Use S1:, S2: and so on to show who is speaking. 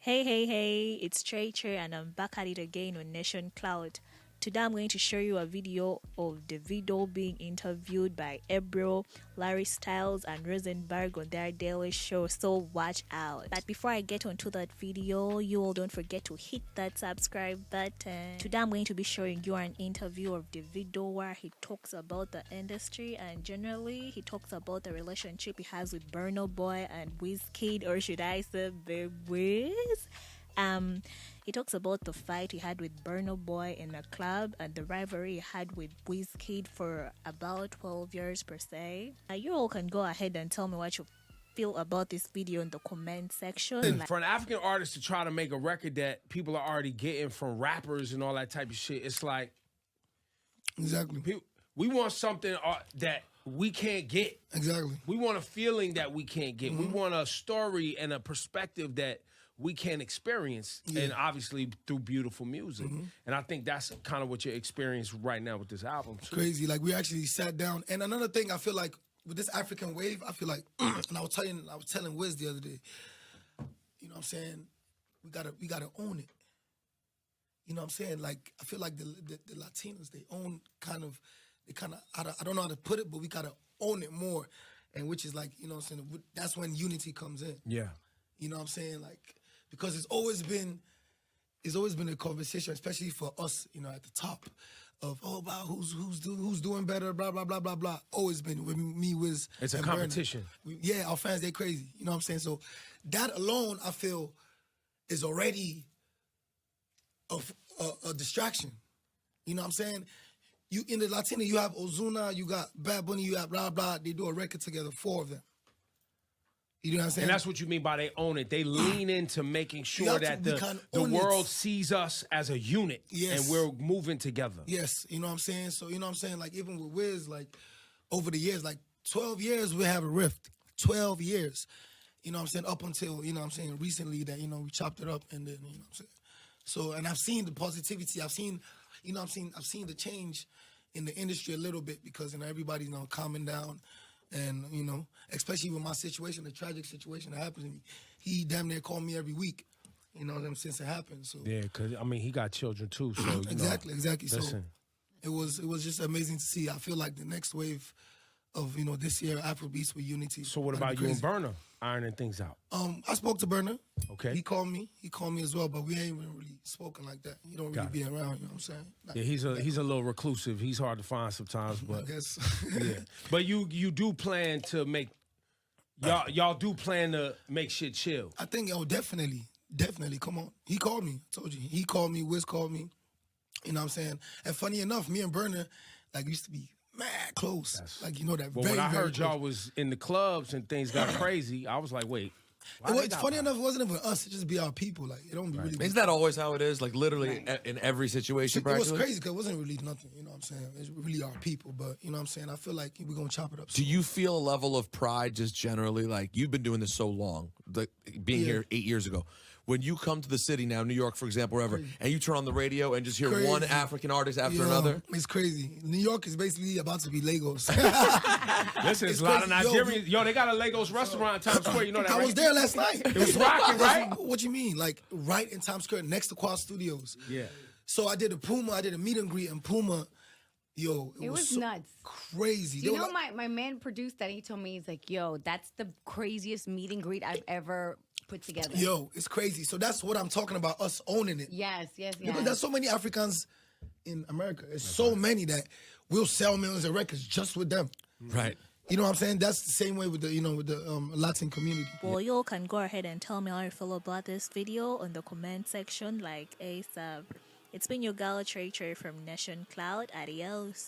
S1: Hey, it's Trey and I'm back at it again on Nation Cloud. Today I'm going to show you a video of Davido being interviewed by Ebro, Larry Styles, and Rosenberg on their daily show, so watch out. But before I get onto that video, you all don't forget to hit that subscribe button. Today I'm going to be showing you an interview of Davido where he talks about the industry and generally he talks about the relationship he has with Burna Boy and Wizkid, or should I say the Wiz? He talks about the fight he had with Burna Boy in a club and the rivalry he had with Wizkid for about 12 years per se. You all can go ahead and tell me what you feel about this video in the comment section.
S2: For an African artist to try to make a record that people are already getting from rappers and all that type of shit, it's like...
S3: Exactly.
S2: We want something that we can't get.
S3: Exactly.
S2: We want a feeling that we can't get. We want a story and a perspective that we can experience, and obviously through beautiful music. And I think that's kind of what you're experiencing right now with this album.
S3: It's crazy. Like, we actually sat down. And another thing, I feel like with this African wave, I feel like, and I was telling Wiz the other day, you know what I'm saying? We gotta own it. You know what I'm saying? Like, I feel like the Latinos, they I don't know how to put it, but we gotta own it more. And which is like, you know what I'm saying? That's when unity comes in.
S2: Yeah.
S3: You know what I'm saying? Like, because it's always been a conversation, especially for us, you know, at the top of about who's doing better, blah blah blah blah blah. Always been with me, Wiz.
S2: It's a competition.
S3: Our fans, they crazy. You know what I'm saying? So that alone, I feel, is already a distraction. You know what I'm saying? You in the Latino, you have Ozuna, you got Bad Bunny, you have blah blah. They do a record together, 4 of them. You know what I'm saying?
S2: And that's what you mean by they own it. They lean into making sure that the world sees us as a unit, and we're moving together.
S3: Yes, you know what I'm saying? So, you know what I'm saying? Like, even with Wiz, like, over the years, like, 12 years, we have a rift. 12 years. You know what I'm saying? Up until, you know what I'm saying, recently that, you know, we chopped it up, and then, you know what I'm saying? So, and I've seen the positivity. I've seen, you know what I'm saying, I've seen the change in the industry a little bit because, you know, everybody's, you know, calming down. And, you know, especially with my situation, the tragic situation that happened to me, he damn near called me every week, you know, since it happened. So
S2: yeah, because, I mean, he got children too, so,
S3: exactly.
S2: Listen.
S3: So it was just amazing to see. I feel like the next wave of, you know, this year, Afrobeats with Unity.
S2: So what about you and Burna ironing things out?
S3: I spoke to Burna.
S2: Okay.
S3: He called me as well, but we ain't even really spoken like that. He don't really be around, you know what I'm saying? Like,
S2: yeah, he's a little reclusive. He's hard to find sometimes, but
S3: I guess.
S2: yeah. But you do plan to make y'all do plan to make shit chill.
S3: I think definitely. Come on. He called me. I told you. He called me, Wiz called me. You know what I'm saying? And funny enough, me and Burna like used to be mad close. Like, you know that.
S2: Well, when I heard y'all was in the clubs and things got crazy, I was like, wait.
S3: Funny enough, it wasn't even us. It just be our people. Like, it don't be really.
S4: Isn't that always how it is? Like, literally in every situation, practically?
S3: It was crazy because it wasn't really nothing. You know what I'm saying? It's really our people. But, you know what I'm saying? I feel like we're going to chop it up.
S4: Do you feel a level of pride just generally? Like, you've been doing this so long, like being here 8 years ago. When you come to the city now, New York, for example, wherever, and you turn on the radio and just hear one African artist after another?
S3: It's crazy. New York is basically about to be Lagos.
S2: Listen, it's a lot of Nigerians. Yo, they got a Lagos restaurant in Times Square. You know that, right?
S3: I was there last night.
S2: It was rocking, right?
S3: What you mean? Like, right in Times Square, next to Quad Studios.
S2: Yeah.
S3: So I did a meet and greet in Puma. Yo, it was so
S5: nuts.
S3: Crazy.
S5: Do you know, my man produced that. He told me, he's like, yo, that's the craziest meet and greet I've ever put together.
S3: Yo, it's crazy. So that's what I'm talking about, us owning it.
S5: Yes.
S3: Because there's so many Africans in America. There's so many that will sell millions of records just with them.
S4: Right.
S3: You know what I'm saying? That's the same way with the, Latin community.
S1: Well, you all can go ahead and tell me how you feel about this video on the comment section like ASAP. It's been your girl Trey from Nation Cloud. Adios.